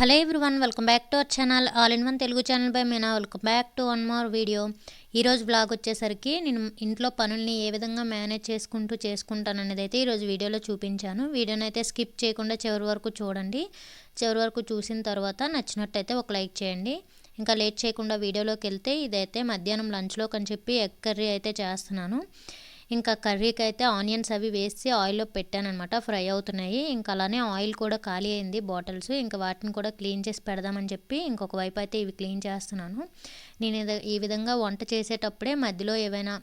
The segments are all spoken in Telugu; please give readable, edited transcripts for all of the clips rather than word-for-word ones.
Hello everyone, welcome back to our channel all in one Telugu channel by Meena. Welcome back to one more video. ఈరోజు బ్లాగ్ వచ్చేసరికి నేను ఇంట్లో పనుల్ని ఏ విధంగా మేనేజ్ చేసుకుంటాను అనేది అయితే ఈరోజు వీడియోలో చూపించాను. వీడియోని అయితే స్కిప్ చేయకుండా చివరి వరకు చూడండి. చివరి వరకు చూసిన తర్వాత నచ్చినట్టయితే ఒక లైక్ చేయండి. ఇంకా లేట్ చేయకుండా వీడియోలోకి వెళ్తే ఇదైతే మధ్యాహ్నం లంచ్లోకి అని చెప్పి ఎగ్ కర్రీ అయితే చేస్తున్నాను. ఇంకా కర్రీకి అయితే ఆనియన్స్ అవి వేసి ఆయిల్లో పెట్టానమాట, ఫ్రై అవుతున్నాయి. ఇంకా అలానే ఆయిల్ కూడా ఖాళీ అయింది బాటిల్స్. ఇంకా వాటిని కూడా క్లీన్ చేసి పెడదామని చెప్పి ఇంకొక వైపు అయితే ఇవి క్లీన్ చేస్తున్నాను. నేను ఈ విధంగా వంట చేసేటప్పుడే మధ్యలో ఏవైనా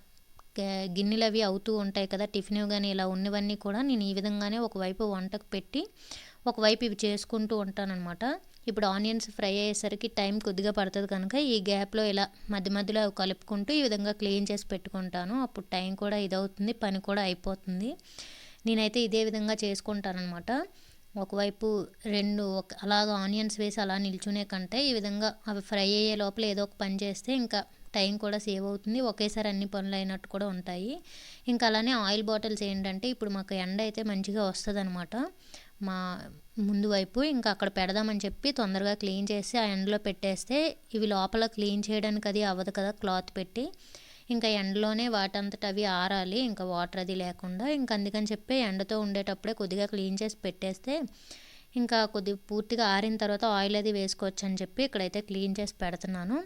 గిన్నెలు అవి అవుతూ ఉంటాయి కదా, టిఫిన్ కానీ ఇలా ఉన్నవన్నీ కూడా నేను ఈ విధంగానే ఒకవైపు వంటకు పెట్టి ఒకవైపు ఇవి చేసుకుంటూ ఉంటానన్నమాట. ఇప్పుడు ఆనియన్స్ ఫ్రై అయ్యేసరికి టైం కొద్దిగా పడుతుంది కనుక ఈ గ్యాప్లో ఇలా మధ్య మధ్యలో కలుపుకుంటూ ఈ విధంగా క్లీన్ చేసి పెట్టుకుంటాను. అప్పుడు టైం కూడా ఇదవుతుంది, పని కూడా అయిపోతుంది. నేనైతే ఇదే విధంగా చేసుకుంటానన్నమాట. ఒకవైపు అలాగ ఆనియన్స్ వేసి అలా నిల్చునే కంటే ఈ విధంగా అవి ఫ్రై అయ్యే లోపల ఏదో ఒక పని చేస్తే ఇంకా టైం కూడా సేవ్ అవుతుంది, ఒకేసారి అన్ని పనులు అయినట్టు కూడా ఉంటాయి. ఇంకా అలానే ఆయిల్ బాటిల్స్ ఏంటంటే ఇప్పుడు మాకు ఎండ అయితే మంచిగా వస్తుంది అనమాట మా ముందు వైపు. ఇంకా అక్కడ పెడదామని చెప్పి తొందరగా క్లీన్ చేసి ఆ ఎండలో పెట్టేస్తే ఇవి లోపల క్లీన్ చేయడానికి అది అవ్వదు కదా క్లాత్ పెట్టి. ఇంకా ఎండలోనే వాటంతట అవి ఆరాలి, ఇంకా వాటర్ అది లేకుండా. ఇంకా అందుకని చెప్పి ఎండతో ఉండేటప్పుడే కొద్దిగా క్లీన్ చేసి పెట్టేస్తే ఇంకా కొద్దిగా పూర్తిగా ఆరిన తర్వాత ఆయిల్ అది వేసుకోవచ్చు అని చెప్పి ఇక్కడైతే క్లీన్ చేసి పెడుతున్నాను.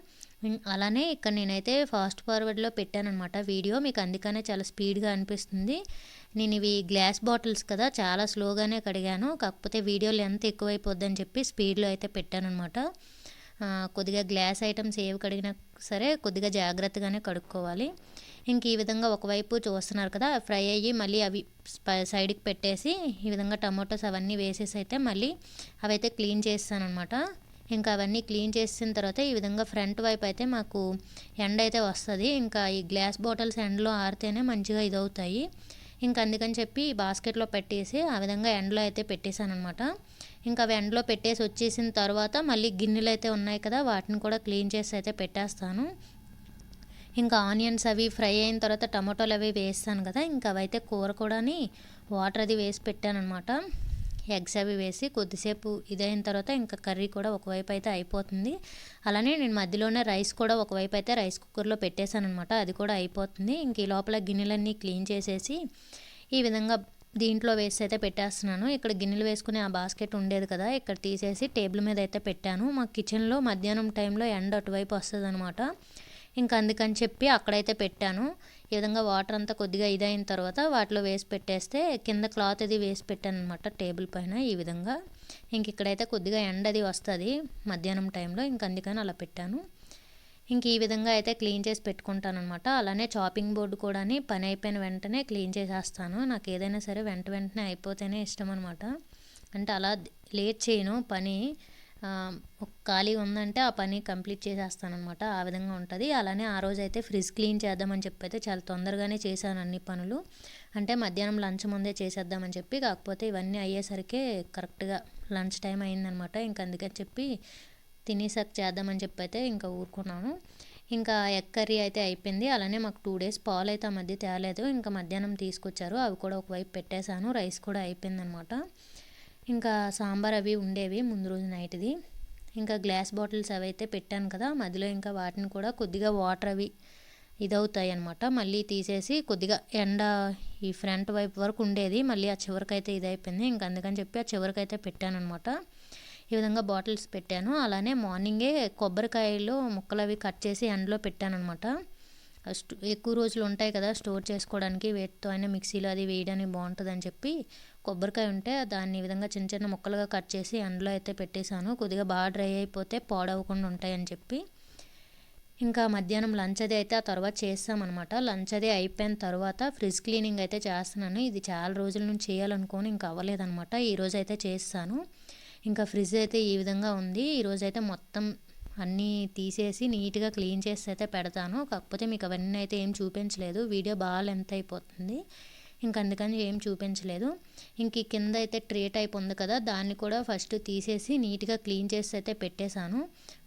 అలానే ఇక్కడ నేనైతే ఫాస్ట్ ఫార్వర్డ్లో పెట్టానమాట వీడియో, మీకు అందుకనే చాలా స్పీడ్గా అనిపిస్తుంది. నేను ఇవి గ్లాస్ బాటిల్స్ కదా, చాలా స్లోగానే కడిగాను. కాకపోతే వీడియో లెంత్ ఎక్కువైపోద్దని చెప్పి స్పీడ్లో అయితే పెట్టానమాట. కొద్దిగా గ్లాస్ ఐటమ్స్ ఏవి కడిగినా సరే కొద్దిగా జాగ్రత్తగానే కడుక్కోవాలి. ఇంక ఈ విధంగా ఒకవైపు చూస్తున్నారు కదా, ఫ్రై అయ్యి మళ్ళీ అవి సైడ్కి పెట్టేసి ఈ విధంగా టమాటోస్ అవన్నీ వేసేసి అయితే మళ్ళీ అవైతే క్లీన్ చేస్తాను అనమాట. ఇంకా అవన్నీ క్లీన్ చేసిన తర్వాత ఈ విధంగా ఫ్రంట్ వైపు అయితే మాకు ఎండ అయితే వస్తుంది. ఇంకా ఈ గ్లాస్ బాటిల్స్ ఎండలో ఆరితేనే మంచిగా ఇదవుతాయి. ఇంకా అందుకని చెప్పి బాస్కెట్లో పెట్టేసి ఆ విధంగా ఎండలో అయితే పెట్టేశాను అనమాట. ఇంకా అవి ఎండలో పెట్టేసి వచ్చేసిన తర్వాత మళ్ళీ గిన్నెలు అయితే ఉన్నాయి కదా, వాటిని కూడా క్లీన్ చేసి అయితే పెట్టేస్తాను. ఇంకా ఆనియన్స్ అవి ఫ్రై అయిన తర్వాత టమాటోలు అవి వేస్తాను కదా, ఇంకా అవైతే కూర కూడా వాటర్ అది వేసి పెట్టాను అనమాట. ఎగ్స్ అవి వేసి కొద్దిసేపు ఇదైన తర్వాత ఇంకా కర్రీ కూడా ఒకవైపు అయితే అయిపోతుంది. అలానే నేను మధ్యలోనే రైస్ కూడా ఒకవైపు అయితే రైస్ కుక్కర్లో పెట్టేశాను అనమాట, అది కూడా అయిపోతుంది. ఇంక ఈ లోపల గిన్నెలన్నీ క్లీన్ చేసేసి ఈ విధంగా దీంట్లో వేసి అయితే పెట్టేస్తున్నాను. ఇక్కడ గిన్నెలు వేసుకునే ఆ బాస్కెట్ ఉండేది కదా, ఇక్కడ తీసేసి టేబుల్ మీద అయితే పెట్టాను. మా కిచెన్లో మధ్యాహ్నం టైంలో ఎండ అటువైపు వస్తుంది అనమాట. ఇంకా అందుకని చెప్పి అక్కడైతే పెట్టాను. ఈ విధంగా వాటర్ అంతా కొద్దిగా ఇదైన తర్వాత వాటిలో వేసి పెట్టేస్తే కింద క్లాత్ అది వేసి పెట్టాను అనమాట టేబుల్ పైన ఈ విధంగా. ఇంక ఇక్కడైతే కొద్దిగా ఎండ అది వస్తుంది మధ్యాహ్నం టైంలో, ఇంక అందుకని అలా పెట్టాను. ఇంక ఈ విధంగా అయితే క్లీన్ చేసి పెట్టుకుంటాను అనమాట. అలానే చాపింగ్ బోర్డు కూడా పని అయిపోయిన వెంటనే క్లీన్ చేసేస్తాను. నాకు ఏదైనా సరే వెంటనే అయిపోతేనే ఇష్టం అనమాట. అంటే అలా లేట్ చేయను పని, ఖాళీ ఉందంటే ఆ పని కంప్లీట్ చేసేస్తాను అనమాట, ఆ విధంగా ఉంటుంది. అలానే ఆ రోజు అయితే ఫ్రిడ్జ్ క్లీన్ చేద్దామని చెప్పి అయితే చాలా తొందరగానే చేశాను అన్ని పనులు. అంటే మధ్యాహ్నం లంచ్ ముందే చేసేద్దామని చెప్పి, కాకపోతే ఇవన్నీ అయ్యేసరికి కరెక్ట్గా లంచ్ టైం అయిందనమాట. ఇంకా అందుకని చెప్పి తినేసాక చేద్దామని చెప్పి అయితే ఇంకా ఊరుకున్నాను. ఇంకా ఎగ్ కర్రీ అయితే అయిపోయింది. అలానే మాకు 2 days పాలు అయితే ఆ మధ్య తేలేదు, ఇంకా మధ్యాహ్నం తీసుకొచ్చారు, అవి కూడా ఒకవైపు పెట్టేశాను. రైస్ కూడా అయిపోయిందనమాట. ఇంకా సాంబార్ అవి ఉండేవి ముందు రోజు నైట్ది. ఇంకా గ్లాస్ బాటిల్స్ అవి అయితే పెట్టాను కదా మధ్యలో, ఇంకా వాటిని కూడా కొద్దిగా వాటర్ అవి ఇదవుతాయి అనమాట. మళ్ళీ తీసేసి కొద్దిగా ఎండ ఈ ఫ్రంట్ వైపు వరకు ఉండేది, మళ్ళీ ఆ చివరికైతే ఇదైపోయింది. ఇంకా అందుకని చెప్పి ఆ చివరికైతే పెట్టాను అనమాట. ఈ విధంగా బాటిల్స్ పెట్టాను. అలానే మార్నింగే కొబ్బరికాయలు ముక్కలు అవి కట్ చేసి ఎండలో పెట్టాను అనమాట. ఎక్కువ రోజులు ఉంటాయి కదా స్టోర్ చేసుకోవడానికి, వేటితో అయినా మిక్సీలో అది వేయడానికి బాగుంటుందని చెప్పి కొబ్బరికాయ ఉంటే దాన్ని ఈ విధంగా చిన్న చిన్న ముక్కలుగా కట్ చేసి ఎండలో అయితే పెట్టేశాను. కొద్దిగా బాగా డ్రై అయిపోతే పాడవకుండా ఉంటాయని చెప్పి. ఇంకా మధ్యాహ్నం లంచ్ అది అయితే ఆ తర్వాత చేస్తామన్నమాట. లంచ్ అది అయిపోయిన తర్వాత ఫ్రిడ్జ్ క్లీనింగ్ అయితే చేస్తున్నాను. ఇది చాలా రోజుల నుంచి చేయాలనుకోని ఇంకా అవ్వలేదన్నమాట. ఈరోజు అయితే చేస్తాను. ఇంకా ఫ్రిడ్జ్ అయితే ఈ విధంగా ఉంది. ఈరోజు అయితే మొత్తం అన్నీ తీసేసి నీట్గా క్లీన్ చేసి అయితే పెడతాను. కాకపోతే మీకు అవన్నీ అయితే ఏం చూపించలేదు, వీడియో బాగా లెంత్ అయిపోతుంది, ఇంక అందుకని ఏం చూపించలేదు. ఇంక కింద అయితే ట్రే టైప్ ఉంది కదా, దాన్ని కూడా ఫస్ట్ తీసేసి నీట్గా క్లీన్ చేసి అయితే పెట్టేశాను.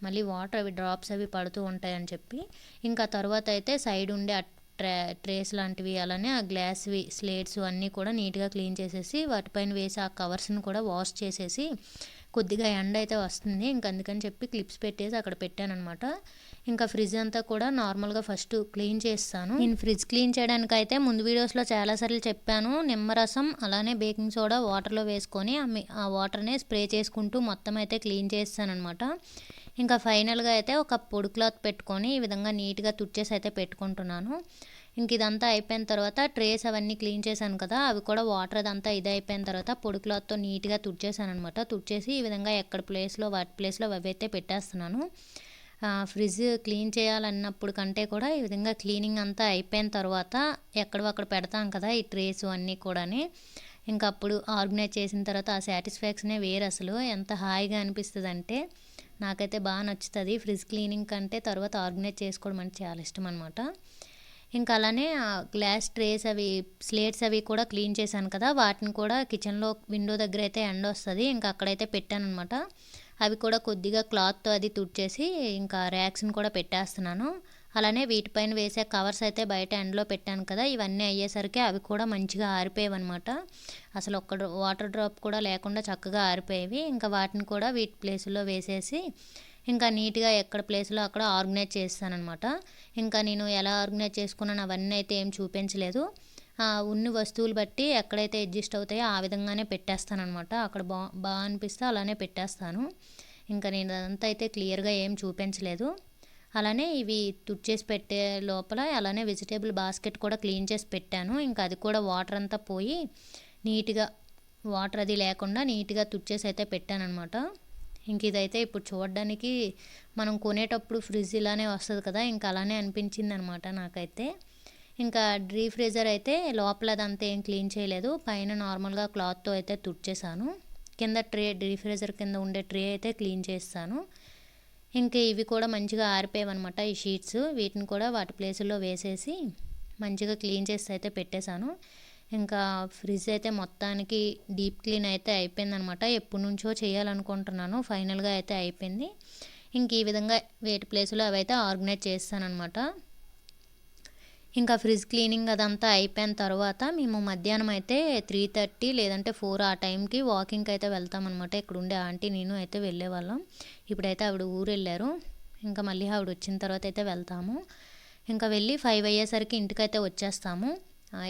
మళ్ళీ వాటర్ అవి డ్రాప్స్ అవి పడుతూ ఉంటాయని చెప్పి. ఇంకా తర్వాత అయితే సైడ్ ఉండే ట్రేస్ లాంటివి అలానే ఆ గ్లాస్వి స్లేట్స్ అన్నీ కూడా నీట్గా క్లీన్ చేసేసి వాటిపైన వేసి ఆ కవర్స్ని కూడా వాష్ చేసేసి కొద్దిగా ఎండ అయితే వస్తుంది. ఇంక అందుకని చెప్పి క్లిప్స్ పెట్టేసి అక్కడ పెట్టానన్నమాట. ఇంకా ఫ్రిడ్జ్ అంతా కూడా నార్మల్గా ఫస్ట్ క్లీన్ చేస్తాను. నేను ఫ్రిడ్జ్ క్లీన్ చేయడానికైతే ముందు వీడియోస్లో చాలాసార్లు చెప్పాను. నిమ్మరసం అలానే బేకింగ్ సోడా వాటర్లో వేసుకొని ఆ వాటర్నే స్ప్రే చేసుకుంటూ మొత్తం అయితే క్లీన్ చేస్తానన్నమాట. ఇంకా ఫైనల్గా అయితే ఒక పొడి క్లాత్ పెట్టుకొని ఈ విధంగా నీట్గా తుడిచేసి అయితే పెట్టుకుంటున్నాను. ఇంక ఇదంతా అయిపోయిన తర్వాత ట్రేస్ అవన్నీ క్లీన్ చేశాను కదా, అవి కూడా వాటర్ అదంతా ఇది అయిపోయిన తర్వాత పొడి క్లాత్తో నీట్గా తుడిచేసాను అనమాట. తుడిచేసి ఈ విధంగా ఎక్కడ ప్లేస్లో వాటి ప్లేస్లో అవి అయితే పెట్టేస్తున్నాను. ఫ్రిడ్జ్ క్లీన్ చేయాలన్నప్పుడు కంటే కూడా ఈ విధంగా క్లీనింగ్ అంతా అయిపోయిన తర్వాత ఎక్కడో అక్కడ పెడతాం కదా ఈ ట్రేస్ అన్నీ కూడా. ఇంకా అప్పుడు ఆర్గనైజ్ చేసిన తర్వాత ఆ సాటిస్ఫాక్షనే వేరు. అసలు ఎంత హాయిగా అనిపిస్తుంది అంటే నాకైతే బాగా నచ్చుతుంది. ఫ్రిడ్జ్ క్లీనింగ్ కంటే తర్వాత ఆర్గనైజ్ చేసుకోవడం అంటే చాలా ఇష్టం అనమాట. ఇంకా అలానే గ్లాస్ ట్రేస్ అవి స్లేట్స్ అవి కూడా క్లీన్ చేశాను కదా, వాటిని కూడా కిచెన్లో విండో దగ్గర అయితే ఎండ వస్తుంది, ఇంకా అక్కడైతే పెట్టాను అనమాట. అవి కూడా కొద్దిగా క్లాత్తో అది తుడిచేసి ఇంకా ర్యాక్స్ని కూడా పెట్టేస్తున్నాను. అలానే వీటిపైన వేసే కవర్స్ అయితే బయట ఎండలో పెట్టాను కదా, ఇవన్నీ అయ్యేసరికి అవి కూడా మంచిగా ఆరిపోయేవి అనమాట. అసలు ఒక్క వాటర్ డ్రాప్ కూడా లేకుండా చక్కగా ఆరిపోయేవి. ఇంకా వాటిని కూడా వీటి ప్లేసుల్లో వేసేసి ఇంకా నీట్గా ఎక్కడ ప్లేస్లో అక్కడ ఆర్గనైజ్ చేస్తానన్నమాట. ఇంకా నేను ఎలా ఆర్గనైజ్ చేసుకున్నాను అవన్నీ అయితే ఏం చూపించలేదు. ఉన్న వస్తువులు బట్టి ఎక్కడైతే అడ్జస్ట్ అవుతాయో ఆ విధంగానే పెట్టేస్తానమాట. అక్కడ బాగా అనిపిస్తే అలానే పెట్టేస్తాను. ఇంకా నేను అదంతా అయితే క్లియర్గా ఏం చూపించలేదు. అలానే ఇవి తుడిచేసి పెట్టే లోపల అలానే వెజిటేబుల్ బాస్కెట్ కూడా క్లీన్ చేసి పెట్టాను. ఇంకా అది కూడా వాటర్ అంతా పోయి నీట్గా వాటర్ అది లేకుండా నీట్గా తుడిచేసి అయితే పెట్టానమాట. ఇంక ఇదైతే ఇప్పుడు చూడడానికి మనం కొనేటప్పుడు ఫ్రిడ్జ్ ఇలానే వస్తుంది కదా, ఇంకా అలానే అనిపించింది అనమాట నాకైతే. ఇంకా డీప్ ఫ్రీజర్ అయితే లోపల అదంతా ఏం క్లీన్ చేయలేదు, పైన నార్మల్గా క్లాత్తో అయితే తుడిచేసాను. కింద ట్రే డీప్ ఫ్రీజర్ కింద ఉండే ట్రే అయితే క్లీన్ చేస్తాను. ఇంకా ఇవి కూడా మంచిగా ఆరిపోయావన్నమాట ఈ షీట్స్. వీటిని కూడా వాటి ప్లేసుల్లో వేసేసి మంచిగా క్లీన్ చేసి అయితే పెట్టేశాను. ఇంకా ఫ్రిడ్జ్ అయితే మొత్తానికి డీప్ క్లీన్ అయితే అయిపోయిందనమాట. ఎప్పటి నుంచో చేయాలనుకుంటున్నాను, ఫైనల్గా అయితే అయిపోయింది. ఇంక ఈ విధంగా వేటి ప్లేసులో అవి అయితే ఆర్గనైజ్ చేస్తానమాట. ఇంకా ఫ్రిడ్జ్ క్లీనింగ్ అదంతా అయిపోయిన తర్వాత మేము మధ్యాహ్నం అయితే 3:30 లేదంటే 4 ఆ టైంకి వాకింగ్కి అయితే వెళ్తామన్నమాట. ఇక్కడ ఉండే ఆంటీ నేను అయితే వెళ్ళేవాళ్ళం. ఇప్పుడైతే ఆవిడ ఊరు వెళ్ళారు. ఇంకా మళ్ళీ ఆవిడ వచ్చిన తర్వాత అయితే వెళ్తాము. ఇంకా వెళ్ళి 5 అయ్యేసరికి ఇంటికైతే వచ్చేస్తాము.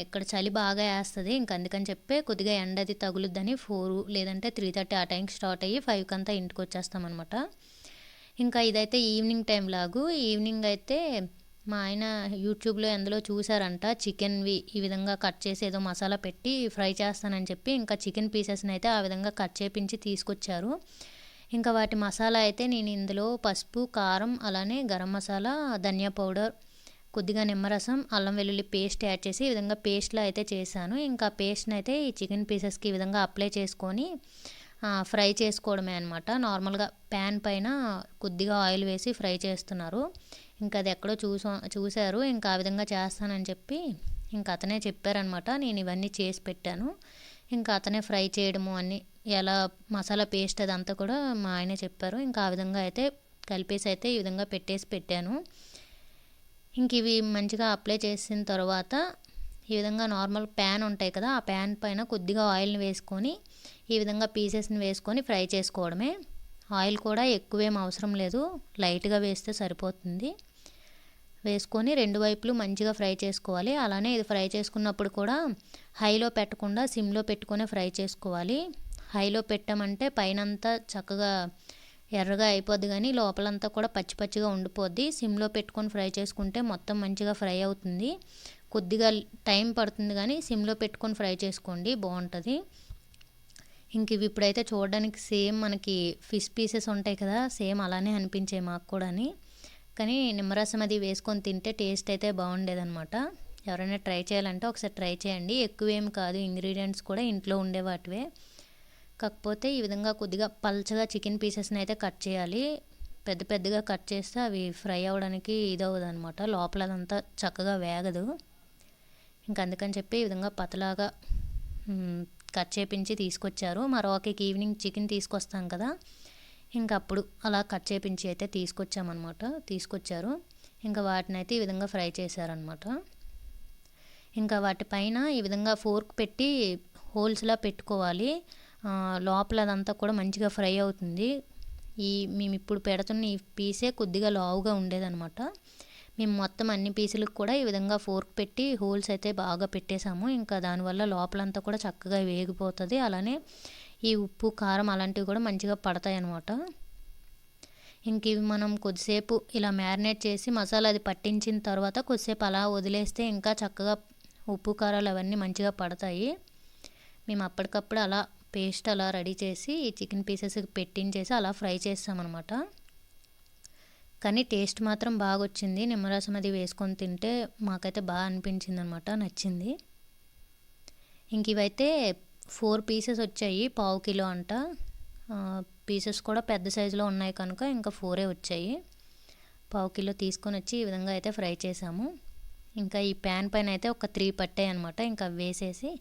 ఇక్కడ చలి బాగా వేస్తుంది, ఇంకా అందుకని చెప్పి కొద్దిగా ఎండ అది తగులుద్దని 4 లేదంటే 3:30 ఆ టైంకి స్టార్ట్ అయ్యి 5కి అంతా ఇంటికి వచ్చేస్తామన్నమాట. ఇంకా ఇదైతే ఈవినింగ్ టైం లాగు. ఈవినింగ్ అయితే మా ఆయన యూట్యూబ్లో ఎందులో చూసారంట చికెన్వి ఈ విధంగా కట్ చేసి ఏదో మసాలా పెట్టి ఫ్రై చేస్తానని చెప్పి ఇంకా చికెన్ పీసెస్ని అయితే ఆ విధంగా కట్ చేపించి తీసుకొచ్చారు. ఇంకా వాటి మసాలా అయితే నేను ఇందులో పసుపు, కారం, అలానే గరం మసాలా, ధనియా పౌడర్, కొద్దిగా నిమ్మరసం, అల్లం వెల్లుల్లి పేస్ట్ యాడ్ చేసి ఈ విధంగా పేస్ట్లో అయితే చేశాను. ఇంకా పేస్ట్ని అయితే ఈ చికెన్ పీసెస్కి ఈ విధంగా అప్లై చేసుకొని ఫ్రై చేసుకోవడమే అనమాట. నార్మల్గా ప్యాన్ పైన కొద్దిగా ఆయిల్ వేసి ఫ్రై చేస్తున్నారు. ఇంకా అది ఎక్కడో చూశారు, ఇంకా ఆ విధంగా చేస్తానని చెప్పి ఇంకా అతనే చెప్పారనమాట. నేను ఇవన్నీ చేసి పెట్టాను. ఇంకా అతనే ఫ్రై చేయడము అన్నీ ఎలా మసాలా పేస్ట్ అదంతా కూడా మా ఆయనే చెప్పారు. ఇంకా ఆ విధంగా అయితే కలిపేసి అయితే ఈ విధంగా పెట్టాను. ఇంక ఇవి మంచిగా అప్లై చేసిన తర్వాత ఈ విధంగా నార్మల్ ప్యాన్ ఉంటాయి కదా, ఆ ప్యాన్ పైన కొద్దిగా ఆయిల్ని వేసుకొని ఈ విధంగా పీసెస్ని వేసుకొని ఫ్రై చేసుకోవడమే. ఆయిల్ కూడా ఎక్కువేం అవసరం లేదు, లైట్గా వేస్తే సరిపోతుంది. వేసుకొని రెండు వైపులు మంచిగా ఫ్రై చేసుకోవాలి. అలానే ఇది ఫ్రై చేసుకున్నప్పుడు కూడా హైలో పెట్టకుండా సిమ్లో పెట్టుకొని ఫ్రై చేసుకోవాలి. హైలో పెట్టామంటే పైనంతా చక్కగా ఎర్రగా అయిపోద్ది, కానీ లోపలంతా కూడా పచ్చి పచ్చిగా ఉండిపోద్ది. సిమ్లో పెట్టుకొని ఫ్రై చేసుకుంటే మొత్తం మంచిగా ఫ్రై అవుతుంది. కొద్దిగా టైం పడుతుంది, కానీ సిమ్లో పెట్టుకొని ఫ్రై చేసుకోండి, బాగుంటుంది. ఇంక ఇవి ఇప్పుడైతే చూడడానికి సేమ్ మనకి ఫిష్ పీసెస్ ఉంటాయి కదా, సేమ్ అలానే అనిపించాయి మాకు కూడా. కానీ నిమ్మరసం అది వేసుకొని తింటే టేస్ట్ అయితే బాగుండేదన్నమాట. ఎవరైనా ట్రై చేయాలంటే ఒకసారి ట్రై చేయండి. ఎక్కువేం కాదు, ఇంగ్రీడియంట్స్ కూడా ఇంట్లో ఉండే వాటివే. కాకపోతే ఈ విధంగా కొద్దిగా పల్చగా చికెన్ పీసెస్ని అయితే కట్ చేయాలి. పెద్ద పెద్దగా కట్ చేస్తే అవి ఫ్రై అవ్వడానికి ఇదవుతుంది అనమాట, లోపల అదంతా చక్కగా వేగదు. ఇంక అందుకని చెప్పి ఈ విధంగా పతలాగా కట్ చేపించి తీసుకొచ్చారు. మరొకకి ఈవినింగ్ చికెన్ తీసుకొస్తాం కదా, ఇంకా అప్పుడు అలా కట్ చేపించి అయితే తీసుకొచ్చారు. ఇంకా వాటిని అయితే ఈ విధంగా ఫ్రై చేశారనమాట. ఇంకా వాటిపైన ఈ విధంగా ఫోర్క్ పెట్టి హోల్స్లా పెట్టుకోవాలి. లోపల అదంతా కూడా మంచిగా ఫ్రై అవుతుంది. మేము ఇప్పుడు పెడుతున్న ఈ పీసే కొద్దిగా లావుగా ఉండేదనమాట. మేము మొత్తం అన్ని పీసులకు కూడా ఈ విధంగా ఫోర్క్ పెట్టి హోల్స్ అయితే బాగా పెట్టేసాము. ఇంకా దానివల్ల లోపలంతా కూడా చక్కగా వేగిపోతుంది. అలానే ఈ ఉప్పు కారం అలాంటివి కూడా మంచిగా పడతాయి అన్నమాట. ఇంక ఇవి మనం కొద్దిసేపు ఇలా మ్యారినేట్ చేసి మసాలా అది పట్టించిన తర్వాత కొద్దిసేపు అలా వదిలేస్తే ఇంకా చక్కగా ఉప్పు కారాలు అవన్నీ మంచిగా పడతాయి. మేము అప్పటికప్పుడు అలా పేస్ట్ అలా రెడీ చేసి ఈ చికెన్ పీసెస్ పెట్టించేసి అలా ఫ్రై చేస్తామన్నమాట. కానీ టేస్ట్ మాత్రం బాగా వచ్చింది. నిమ్మరసం అది వేసుకొని తింటే మాకైతే బాగా అనిపించింది అనమాట, నచ్చింది. ఇంక ఇవైతే 4 పీసెస్ వచ్చాయి, 1/2 కిలో అంట. పీసెస్ కూడా పెద్ద సైజులో ఉన్నాయి కనుక ఇంకా 4 వచ్చాయి. 1/2 కిలో తీసుకొని వచ్చి ఈ విధంగా అయితే ఫ్రై చేసాము. ఇంకా ఈ ప్యాన్ పైన అయితే ఒక 3 పట్టాయి అనమాట. ఇంకా వేసేసి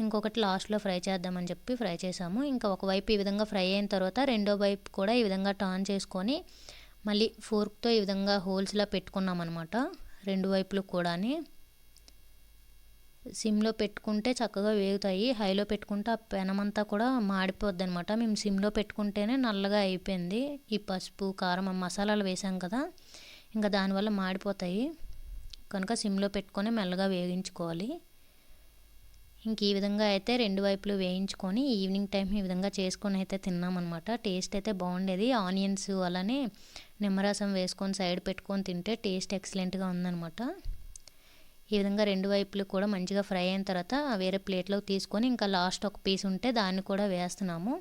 ఇంకొకటి లాస్ట్లో ఫ్రై చేద్దామని చెప్పి ఫ్రై చేసాము. ఇంకా ఒకవైపు ఈ విధంగా ఫ్రై అయిన తర్వాత రెండో వైపు కూడా ఈ విధంగా టర్న్ చేసుకొని మళ్ళీ ఫోర్క్తో ఈ విధంగా హోల్స్లా పెట్టుకున్నాం అనమాట. రెండు వైపులు కూడాని సిమ్లో పెట్టుకుంటే చక్కగా వేగుతాయి. హైలో పెట్టుకుంటే ఆ పెనమంతా కూడా మాడిపోద్ది అనమాట. మేము సిమ్లో పెట్టుకుంటేనే నల్లగా అయిపోయింది. ఈ పసుపు కారం మసాలాలు వేసాం కదా, ఇంకా దానివల్ల మాడిపోతాయి కనుక సిమ్లో పెట్టుకొని మెల్లగా వేగించుకోవాలి. ఇంక ఈ విధంగా అయితే రెండు వైపులు వేయించుకొని ఈవినింగ్ టైం ఈ విధంగా చేసుకొని అయితే తిన్నామన్నమాట. టేస్ట్ అయితే బాగుండేది. ఆనియన్స్ అలానే నిమ్మరసం వేసుకొని సైడ్ పెట్టుకొని తింటే టేస్ట్ ఎక్సలెంట్గా ఉందన్నమాట. ఈ విధంగా రెండు వైపులు కూడా మంచిగా ఫ్రై అయిన తర్వాత వేరే ప్లేట్లోకి తీసుకొని ఇంకా లాస్ట్ ఒక పీస్ ఉంటే దాన్ని కూడా వేస్తున్నాము.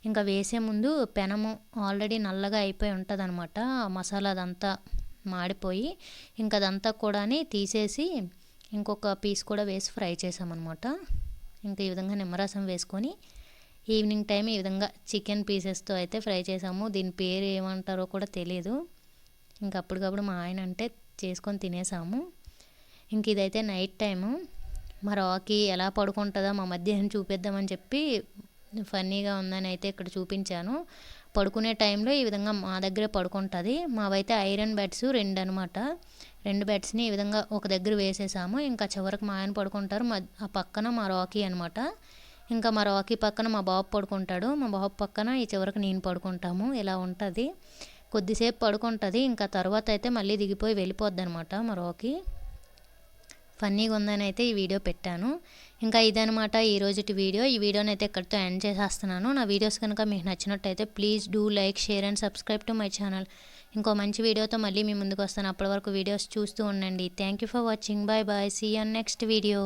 ఇంకా వేసే ముందు పెనము ఆల్రెడీ నల్లగా అయిపోయి ఉంటుంది అనమాట. మసాలా అదంతా మాడిపోయి ఇంకా అదంతా కూడా తీసేసి ఇంకొక పీస్ కూడా వేసి ఫ్రై చేసామన్నమాట. ఇంకా ఈ విధంగా నిమ్మరసం వేసుకొని ఈవినింగ్ టైం ఈ విధంగా చికెన్ పీసెస్తో అయితే ఫ్రై చేసాము. దీని పేరు ఏమంటారో కూడా తెలియదు. ఇంకా అప్పటికప్పుడు మా ఆయన అంటే చేసుకొని తినేసాము. ఇంక ఇదైతే నైట్ టైము మా రాకీ ఎలా పడుకుంటుందో మా మధ్యాహ్నం చూపిద్దామని చెప్పి ఫన్నీగా ఉందని అయితే ఇక్కడ చూపించాను. పడుకునే టైంలో ఈ విధంగా మా దగ్గరే పడుకుంటుంది. మావైతే ఐరన్ బెడ్స్ 2 అనమాట. 2 బెడ్స్ని ఈ విధంగా ఒక దగ్గర వేసేసాము. ఇంకా చివరికి మా ఆయన పడుకుంటారు, ఆ పక్కన మా రాకీ అనమాట. ఇంకా మా రాకీ పక్కన మా బాబు పడుకుంటాడు, మా బాబు పక్కన ఈ చివరికి నేను పడుకుంటాము. ఇలా ఉంటుంది. కొద్దిసేపు పడుకుంటుంది, ఇంకా తర్వాత అయితే మళ్ళీ దిగిపోయి వెళ్ళిపోద్ది అనమాట మా రాకీ. ఫన్నీగా ఉందని అయితే ఈ వీడియో పెట్టాను. ఇంకా ఇదనమాట ఈరోజుటి వీడియో. ఈ వీడియోని అయితే ఇక్కడితో ఎండ్ చేసేస్తున్నాను. నా వీడియోస్ కనుక మీకు నచ్చినట్టయితే please do like, share and subscribe to my channel. ఇంకో మంచి వీడియోతో మళ్ళీ మీ ముందుకు వస్తాను. అప్పటి వరకు వీడియోస్ చూస్తూ ఉండండి. Thank you for watching. Bye bye. See you on next video.